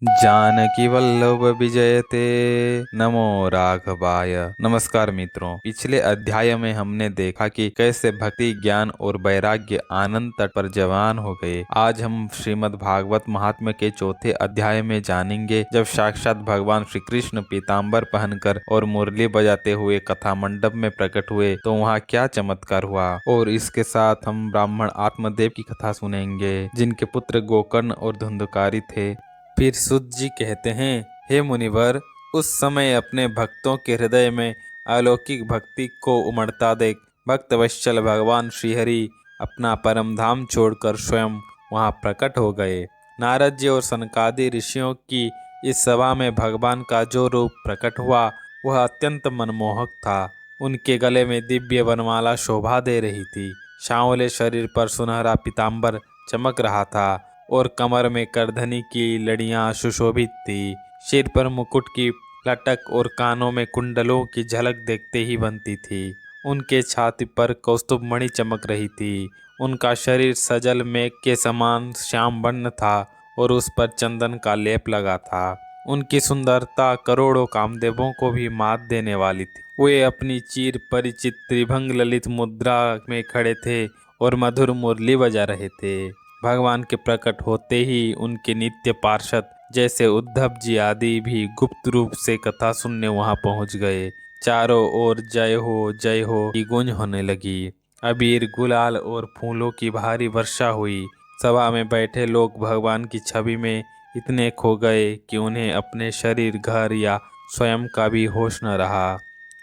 जानकी वल्लभ विजयते। नमो राघवाय। नमस्कार मित्रों, पिछले अध्याय में हमने देखा कि कैसे भक्ति, ज्ञान और वैराग्य आनंद तट पर जवान हो गए। आज हम श्रीमद् भागवत महात्म्य के चौथे अध्याय में जानेंगे, जब साक्षात भगवान श्री कृष्ण पीताम्बर पहनकर और मुरली बजाते हुए कथा मंडप में प्रकट हुए तो वहाँ क्या चमत्कार हुआ। और इसके साथ हम ब्राह्मण आत्मदेव की कथा सुनेंगे, जिनके पुत्र गोकर्ण और धुंधुकारी थे। फिर सुत जी कहते हैं, हे मुनिवर, उस समय अपने भक्तों के हृदय में अलौकिक भक्ति को उमड़ता देख भक्तवत्सल भगवान श्रीहरि अपना परम धाम छोड़कर स्वयं वहां प्रकट हो गए। नारद जी और सनकादि ऋषियों की इस सभा में भगवान का जो रूप प्रकट हुआ वह अत्यंत मनमोहक था। उनके गले में दिव्य वनमाला शोभा दे रही थी। सांवले शरीर पर सुनहरा पीताम्बर चमक रहा था और कमर में करधनी की लड़ियां सुशोभित थी। सिर पर मुकुट की लटक और कानों में कुंडलों की झलक देखते ही बनती थी। उनके छाती पर कौस्तुभ मणि चमक रही थी। उनका शरीर सजल मेघ के समान श्याम वर्ण था और उस पर चंदन का लेप लगा था। उनकी सुंदरता करोड़ों कामदेवों को भी मात देने वाली थी। वे अपनी चीर परिचित त्रिभंग ललित मुद्रा में खड़े थे और मधुर मुरली बजा रहे थे। भगवान के प्रकट होते ही उनके नित्य पार्षद जैसे उद्धव जी आदि भी गुप्त रूप से कथा सुनने वहां पहुंच गए। चारों ओर जय हो की गूंज होने लगी। अबीर, गुलाल और फूलों की भारी वर्षा हुई। सभा में बैठे लोग भगवान की छवि में इतने खो गए कि उन्हें अपने शरीर, घर या स्वयं का भी होश न रहा।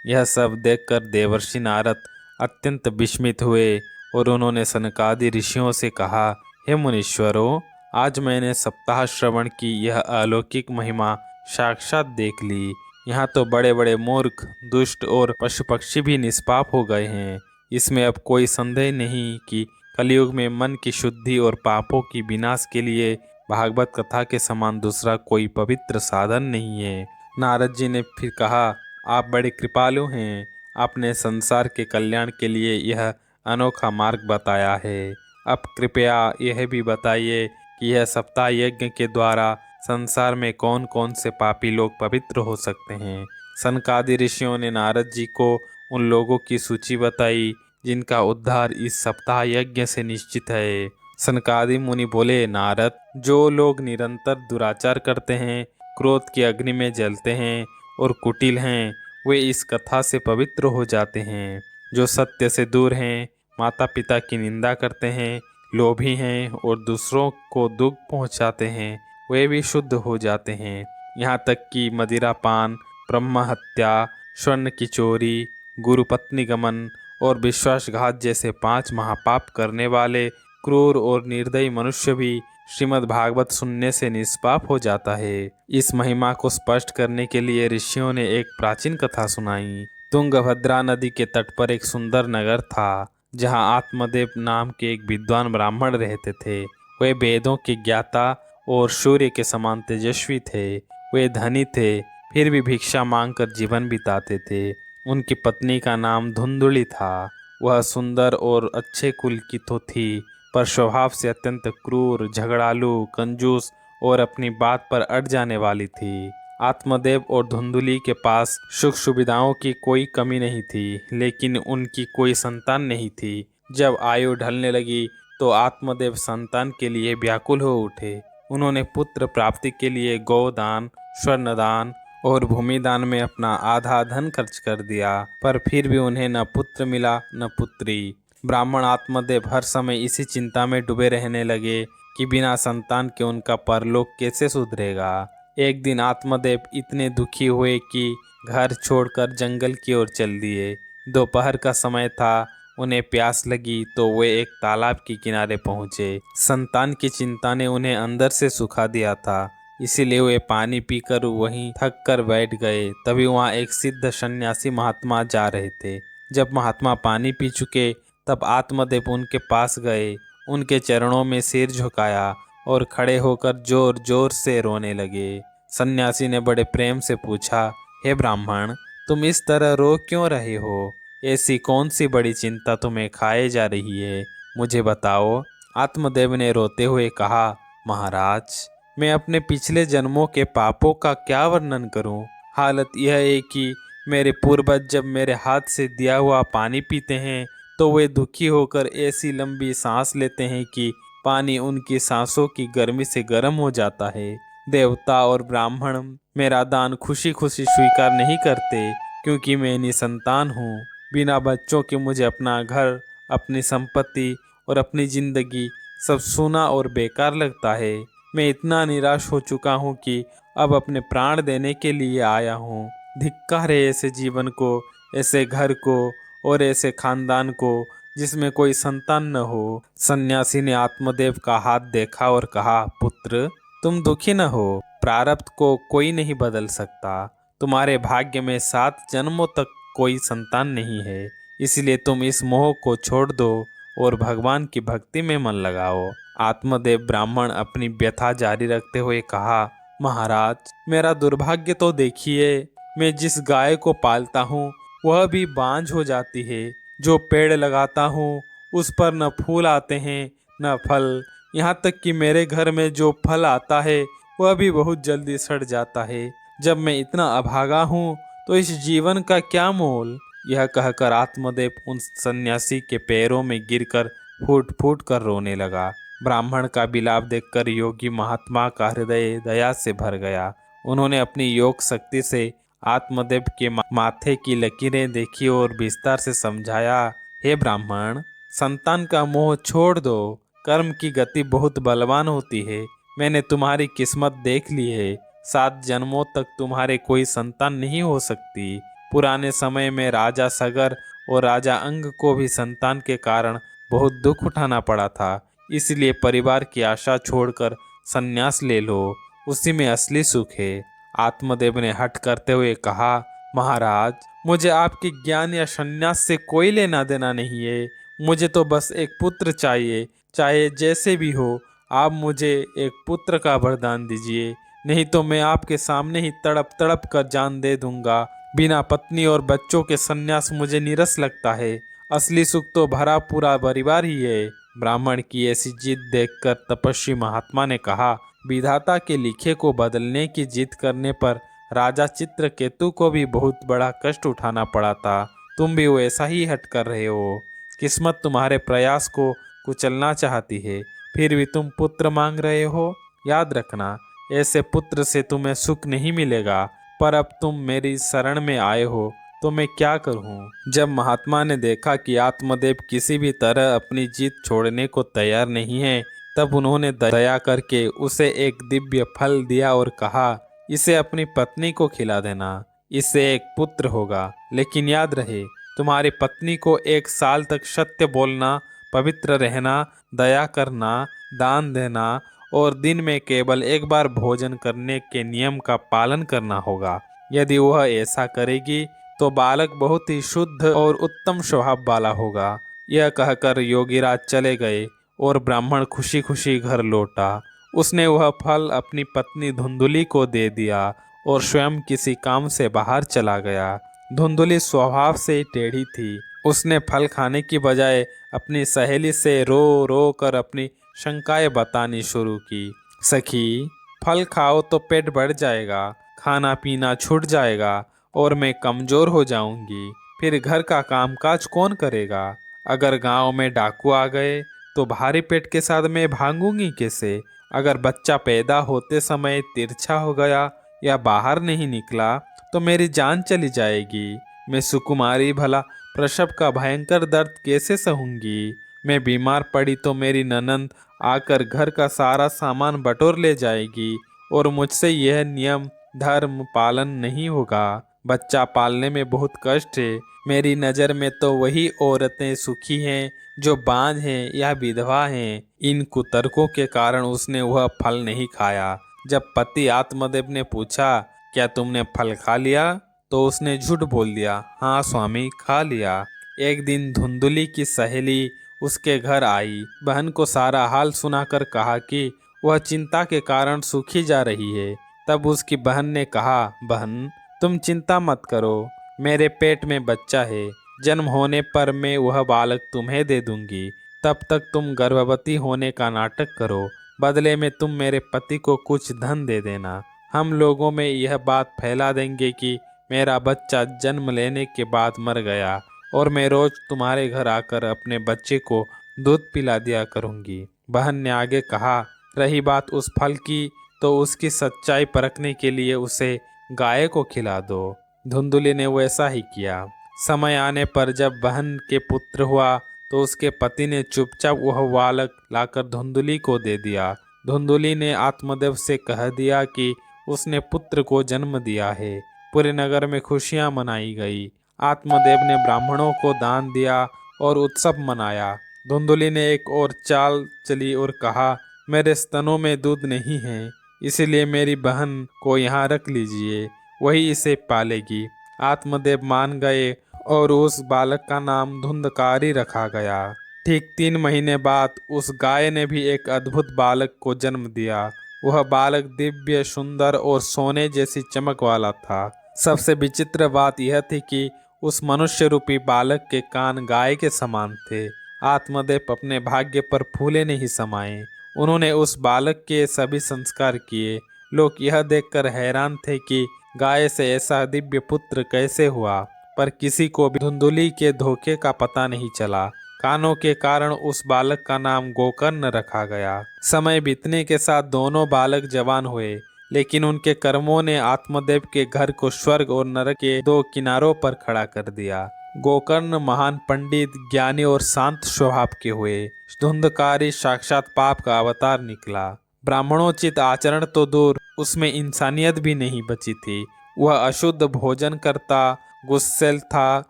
यह सब देखकर देवर्षि नारद अत्यंत विस्मित हुए और उन्होंने सनकादि ऋषियों से कहा, हे मुनीश्वरों, आज मैंने सप्ताह श्रवण की यह अलौकिक महिमा साक्षात देख ली। यहाँ तो बड़े बड़े मूर्ख, दुष्ट और पशु पक्षी भी निष्पाप हो गए हैं। इसमें अब कोई संदेह नहीं कि कलयुग में मन की शुद्धि और पापों की विनाश के लिए भागवत कथा के समान दूसरा कोई पवित्र साधन नहीं है। नारद जी ने फिर कहा, आप बड़े कृपालु हैं। आपने संसार के कल्याण के लिए यह अनोखा मार्ग बताया है। अब कृपया यह भी बताइए कि यह सप्ताह यज्ञ के द्वारा संसार में कौन कौन से पापी लोग पवित्र हो सकते हैं। सनकादि ऋषियों ने नारद जी को उन लोगों की सूची बताई जिनका उद्धार इस सप्ताह यज्ञ से निश्चित है। सनकादि मुनि बोले, नारद, जो लोग निरंतर दुराचार करते हैं, क्रोध की अग्नि में जलते हैं और कुटिल हैं, वे इस कथा से पवित्र हो जाते हैं। जो सत्य से दूर हैं, माता पिता की निंदा करते हैं, लोभी हैं और दूसरों को दुख पहुंचाते हैं, वे भी शुद्ध हो जाते हैं। यहाँ तक कि मदिरापान, ब्रह्म हत्या, स्वर्ण की चोरी, गुरुपत्नी गमन और विश्वासघात जैसे 5 महापाप करने वाले क्रूर और निर्दयी मनुष्य भी श्रीमद् भागवत सुनने से निष्पाप हो जाता है। इस महिमा को स्पष्ट करने के लिए ऋषियों ने एक प्राचीन कथा सुनाई। तुंगभद्रा नदी के तट पर एक सुंदर नगर था, जहाँ आत्मदेव नाम के एक विद्वान ब्राह्मण रहते थे। वे वेदों के ज्ञाता और सूर्य के समान तेजस्वी थे। वे धनी थे, फिर भी भिक्षा मांगकर जीवन बिताते थे। उनकी पत्नी का नाम धुंधुली था। वह सुंदर और अच्छे कुल की तो थी, पर स्वभाव से अत्यंत क्रूर, झगड़ालू, कंजूस और अपनी बात पर अड़ जाने वाली थी। आत्मदेव और धुंधुली के पास सुख सुविधाओं की कोई कमी नहीं थी, लेकिन उनकी कोई संतान नहीं थी। जब आयु ढलने लगी तो आत्मदेव संतान के लिए व्याकुल हो उठे। उन्होंने पुत्र प्राप्ति के लिए गोदान, स्वर्णदान और भूमिदान में अपना आधा धन खर्च कर दिया, पर फिर भी उन्हें न पुत्र मिला न पुत्री। ब्राह्मण आत्मदेव हर समय इसी चिंता में डूबे रहने लगे कि बिना संतान के उनका परलोक कैसे सुधरेगा। एक दिन आत्मदेव इतने दुखी हुए कि घर छोड़कर जंगल की ओर चल दिए। दोपहर का समय था, उन्हें प्यास लगी तो वे एक तालाब के किनारे पहुंचे। संतान की चिंता ने उन्हें अंदर से सुखा दिया था, इसीलिए वे पानी पीकर वहीं थक कर बैठ गए। तभी वहां एक सिद्ध सन्यासी महात्मा जा रहे थे। जब महात्मा पानी पी चुके तब आत्मदेव उनके पास गए, उनके चरणों में सिर झुकाया और खड़े होकर जोर जोर से रोने लगे। सन्यासी ने बड़े प्रेम से पूछा, हे ब्राह्मण, तुम इस तरह रो क्यों रहे हो? ऐसी कौन सी बड़ी चिंता तुम्हें खाए जा रही है? मुझे बताओ। आत्मदेव ने रोते हुए कहा, महाराज, मैं अपने पिछले जन्मों के पापों का क्या वर्णन करूं। हालत यह है कि मेरे पूर्वज जब मेरे हाथ से दिया हुआ पानी पीते हैं तो वे दुखी होकर ऐसी लंबी सांस लेते हैं कि पानी उनकी सांसों की गर्मी से गर्म हो जाता है। देवता और ब्राह्मण मेरा दान खुशी खुशी स्वीकार नहीं करते, क्योंकि मैं निसंतान हूँ। बिना बच्चों के मुझे अपना घर, अपनी संपत्ति और अपनी जिंदगी सब सूना और बेकार लगता है। मैं इतना निराश हो चुका हूँ कि अब अपने प्राण देने के लिए आया हूँ। धिक्कार है ऐसे जीवन को, ऐसे घर को और ऐसे खानदान को जिसमें कोई संतान न हो। सन्यासी ने आत्मदेव का हाथ देखा और कहा, पुत्र, तुम दुखी न हो। प्रारब्ध को कोई नहीं बदल सकता। तुम्हारे भाग्य में 7 जन्मों तक कोई संतान नहीं है, इसलिए तुम इस मोह को छोड़ दो और भगवान की भक्ति में मन लगाओ। आत्मदेव ब्राह्मण अपनी व्यथा जारी रखते हुए कहा, महाराज, मेरा दुर्भाग्य तो देखिए। मैं जिस गाय को पालता हूँ वह भी बांझ हो जाती है। जो पेड़ लगाता हूँ उस पर न फूल आते हैं न फल। यहाँ तक कि मेरे घर में जो फल आता है वह भी बहुत जल्दी सड़ जाता है। जब मैं इतना अभागा हूँ तो इस जीवन का क्या मोल। यह कहकर आत्मदेव उन सन्यासी के पैरों में गिरकर फूट फूट कर रोने लगा। ब्राह्मण का विलाप देखकर योगी महात्मा का हृदय दया से भर गया। उन्होंने अपनी योग शक्ति से आत्मदेव के माथे की लकीरें देखी और विस्तार से समझाया, हे ब्राह्मण, संतान का मोह छोड़ दो। कर्म की गति बहुत बलवान होती है। मैंने तुम्हारी किस्मत देख ली है। 7 जन्मों तक तुम्हारे कोई संतान नहीं हो सकती। पुराने समय में राजा सगर और राजा अंग को भी संतान के कारण बहुत दुख उठाना पड़ा था। इसलिए परिवार की आशा छोड़कर संन्यास ले लो, उसी में असली सुख है। आत्मदेव ने हठ करते हुए कहा, महाराज, मुझे आपके ज्ञान या संन्यास से कोई लेना देना नहीं है। मुझे तो बस एक पुत्र चाहिए, चाहे जैसे भी हो। आप मुझे एक पुत्र का वरदान दीजिए, नहीं तो मैं आपके सामने ही तड़प तड़प कर जान दे दूंगा। बिना पत्नी और बच्चों के संन्यास मुझे नीरस लगता है। असली सुख तो भरा पूरा परिवार ही है। ब्राह्मण की ऐसी जिद देखकर तपस्वी महात्मा ने कहा, विधाता के लिखे को बदलने की जिद करने पर राजा चित्रकेतु को भी बहुत बड़ा कष्ट उठाना पड़ा था। तुम भी वैसा ही हट कर रहे हो। किस्मत तुम्हारे प्रयास को कुचलना चाहती है, फिर भी तुम पुत्र मांग रहे हो। याद रखना, ऐसे पुत्र से तुम्हें सुख नहीं मिलेगा। पर अब तुम मेरी शरण में आए हो तो मैं क्या करूं। जब महात्मा ने देखा कि आत्मदेव किसी भी तरह अपनी जीत छोड़ने को तैयार नहीं है, तब उन्होंने दया करके उसे एक दिव्य फल दिया और कहा, इसे अपनी पत्नी को खिला देना, इससे एक पुत्र होगा। लेकिन याद रहे, तुम्हारी पत्नी को 1 साल तक सत्य बोलना, पवित्र रहना, दया करना, दान देना और दिन में केवल एक बार भोजन करने के नियम का पालन करना होगा। यदि वह ऐसा करेगी तो बालक बहुत ही शुद्ध और उत्तम स्वभाव वाला होगा। यह कहकर योगीराज चले गए और ब्राह्मण खुशी खुशी घर लौटा। उसने वह फल अपनी पत्नी धुंधुली को दे दिया और स्वयं किसी काम से बाहर चला गया। धुंधुली स्वभाव से टेढ़ी थी। उसने फल खाने की बजाय अपनी सहेली से रो रो कर अपनी शंकाएं बतानी शुरू की। सखी, फल खाओ तो पेट बढ़ जाएगा, खाना पीना छूट जाएगा और मैं कमजोर हो जाऊंगी। फिर घर का कामकाज कौन करेगा। अगर गांव में डाकू आ गए तो भारी पेट के साथ मैं भागूंगी कैसे। अगर बच्चा पैदा होते समय तिरछा हो गया या बाहर नहीं निकला तो मेरी जान चली जाएगी। मैं सुकुमारी भला प्रसव का भयंकर दर्द कैसे सहूंगी। मैं बीमार पड़ी तो मेरी ननंद आकर घर का सारा सामान बटोर ले जाएगी और मुझसे यह नियम धर्म पालन नहीं होगा। बच्चा पालने में बहुत कष्ट है। मेरी नज़र में तो वही औरतें सुखी हैं जो बांझ हैं या विधवा हैं। इन कुतर्कों के कारण उसने वह फल नहीं खाया। जब पति आत्मदेव ने पूछा, क्या तुमने फल खा लिया, तो उसने झूठ बोल दिया, हाँ स्वामी, खा लिया। एक दिन धुंधुली की सहेली उसके घर आई। बहन को सारा हाल सुनाकर कहा कि वह चिंता के कारण सूखी जा रही है। तब उसकी बहन ने कहा, बहन, तुम चिंता मत करो, मेरे पेट में बच्चा है। जन्म होने पर मैं वह बालक तुम्हें दे दूंगी। तब तक तुम गर्भवती होने का नाटक करो। बदले में तुम मेरे पति को कुछ धन दे देना। हम लोगों में यह बात फैला देंगे कि मेरा बच्चा जन्म लेने के बाद मर गया और मैं रोज तुम्हारे घर आकर अपने बच्चे को दूध पिला दिया करूंगी। बहन ने आगे कहा, रही बात उस फल की, तो उसकी सच्चाई परखने के लिए उसे गाय को खिला दो। धुंधुली ने वैसा ही किया। समय आने पर जब बहन के पुत्र हुआ तो उसके पति ने चुपचाप वह बालक लाकर धुंधुली को दे दिया। धुंधुली ने आत्मदेव से कह दिया कि उसने पुत्र को जन्म दिया है। पूरे नगर में खुशियां मनाई गई। आत्मदेव ने ब्राह्मणों को दान दिया और उत्सव मनाया। धुंधुली ने एक और चाल चली और कहा, मेरे स्तनों में दूध नहीं है, इसलिए मेरी बहन को यहाँ रख लीजिए, वही इसे पालेगी। आत्मदेव मान गए और उस बालक का नाम धुंधकारी रखा गया। ठीक 3 महीने बाद उस गाय ने भी एक अद्भुत बालक को जन्म दिया। वह बालक दिव्य, सुंदर और सोने जैसी चमक वाला था। सबसे विचित्र बात यह थी कि उस मनुष्य रूपी बालक के कान गाय के समान थे। आत्मदेव अपने भाग्य पर फूले नहीं समाये। उन्होंने उस बालक के सभी संस्कार किए। लोग यह देखकर हैरान थे कि गाय से ऐसा दिव्य पुत्र कैसे हुआ, पर किसी को भी धुंधुली के धोखे का पता नहीं चला। कानों के कारण उस बालक का नाम गोकर्ण रखा गया। समय बीतने के साथ दोनों बालक जवान हुए, लेकिन उनके कर्मों ने आत्मदेव के घर को स्वर्ग और नरक के 2 किनारों पर खड़ा कर दिया। गोकर्ण महान पंडित, ज्ञानी और शांत स्वभाव के हुए। धुंधकारी साक्षात पाप का अवतार निकला। ब्राह्मणोचित आचरण तो दूर, उसमें इंसानियत भी नहीं बची थी। वह अशुद्ध भोजन करता, गुस्सैल था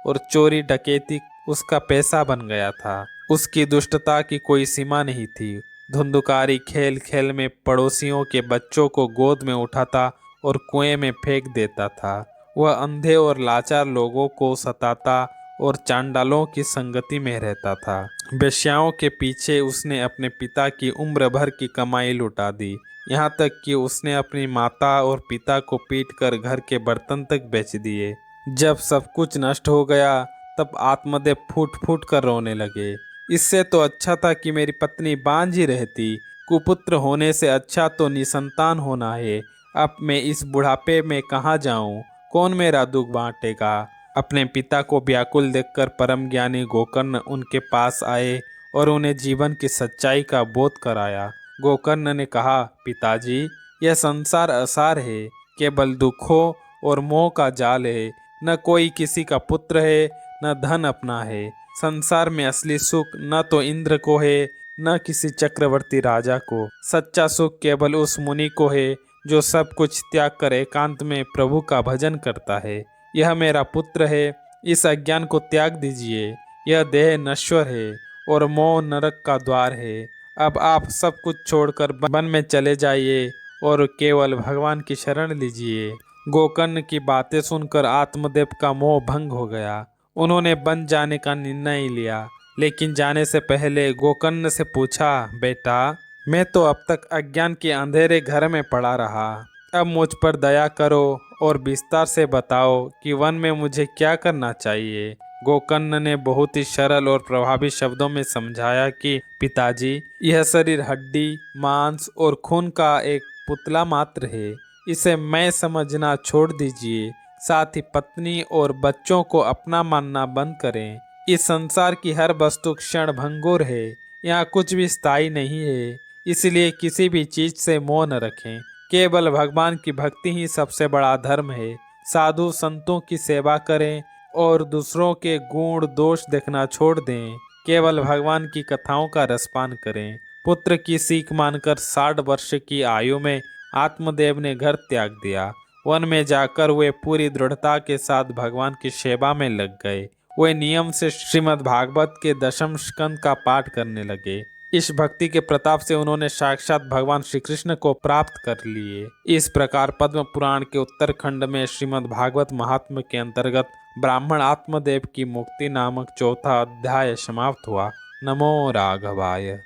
और चोरी डकैती उसका पैसा बन गया था। उसकी दुष्टता की कोई सीमा नहीं थी। धुंधकारी खेल खेल में पड़ोसियों के बच्चों को गोद में उठाता और कुएं में फेंक देता था। वह अंधे और लाचार लोगों को सताता और चांडालों की संगति में रहता था। वेश्याओं के पीछे उसने अपने पिता की उम्र भर की कमाई लुटा दी। यहाँ तक कि उसने अपनी माता और पिता को पीटकर घर के बर्तन तक बेच दिए। जब सब कुछ नष्ट हो गया तब आत्मदेव फूट फूट कर रोने लगे। इससे तो अच्छा था कि मेरी पत्नी बांझ ही रहती। कुपुत्र होने से अच्छा तो निसंतान होना है। अब मैं इस बुढ़ापे में कहाँ जाऊँ? कौन मेरा दुख बांटेगा? अपने पिता को व्याकुल देखकर परम ज्ञानी गोकर्ण उनके पास आए और उन्हें जीवन की सच्चाई का बोध कराया। गोकर्ण ने कहा, पिताजी, यह संसार असार है, केवल दुखों और मोह का जाल है। न कोई किसी का पुत्र है, न धन अपना है। संसार में असली सुख न तो इंद्र को है, न किसी चक्रवर्ती राजा को। सच्चा सुख केवल उस मुनि को है जो सब कुछ त्याग कर एकांत में प्रभु का भजन करता है। यह मेरा पुत्र है, इस अज्ञान को त्याग दीजिए। यह देह नश्वर है और मोह नरक का द्वार है। अब आप सब कुछ छोड़कर वन में चले जाइए और केवल भगवान की शरण लीजिए। गोकर्ण की बातें सुनकर आत्मदेव का मोह भंग हो गया। उन्होंने वन जाने का निर्णय लिया, लेकिन जाने से पहले गोकर्ण से पूछा, बेटा, मैं तो अब तक अज्ञान के अंधेरे घर में पड़ा रहा। अब मुझ पर दया करो और विस्तार से बताओ कि वन में मुझे क्या करना चाहिए। गोकर्ण ने बहुत ही सरल और प्रभावी शब्दों में समझाया कि पिताजी, यह शरीर हड्डी, मांस और खून का एक पुतला मात्र है। इसे मैं समझना छोड़ दीजिए। साथ ही पत्नी और बच्चों को अपना मानना बंद करें। इस संसार की हर वस्तु क्षण भंगुर है। यहाँ कुछ भी स्थायी नहीं है, इसलिए किसी भी चीज से मोह न रखें। केवल भगवान की भक्ति ही सबसे बड़ा धर्म है। साधु संतों की सेवा करें और दूसरों के गुण दोष देखना छोड़ दें। केवल भगवान की कथाओं का रसपान करें। पुत्र की सीख मानकर 60 वर्ष की आयु में आत्मदेव ने घर त्याग दिया। वन में जाकर वे पूरी दृढ़ता के साथ भगवान की सेवा में लग गए। वे नियम से श्रीमद् भागवत के 10वें स्कंद का पाठ करने लगे। इस भक्ति के प्रताप से उन्होंने साक्षात भगवान श्री कृष्ण को प्राप्त कर लिए। इस प्रकार पद्म पुराण के उत्तरखंड में श्रीमद् भागवत महात्म्य के अंतर्गत ब्राह्मण आत्मदेव की मुक्ति नामक 4था अध्याय समाप्त हुआ। नमो राघवाय।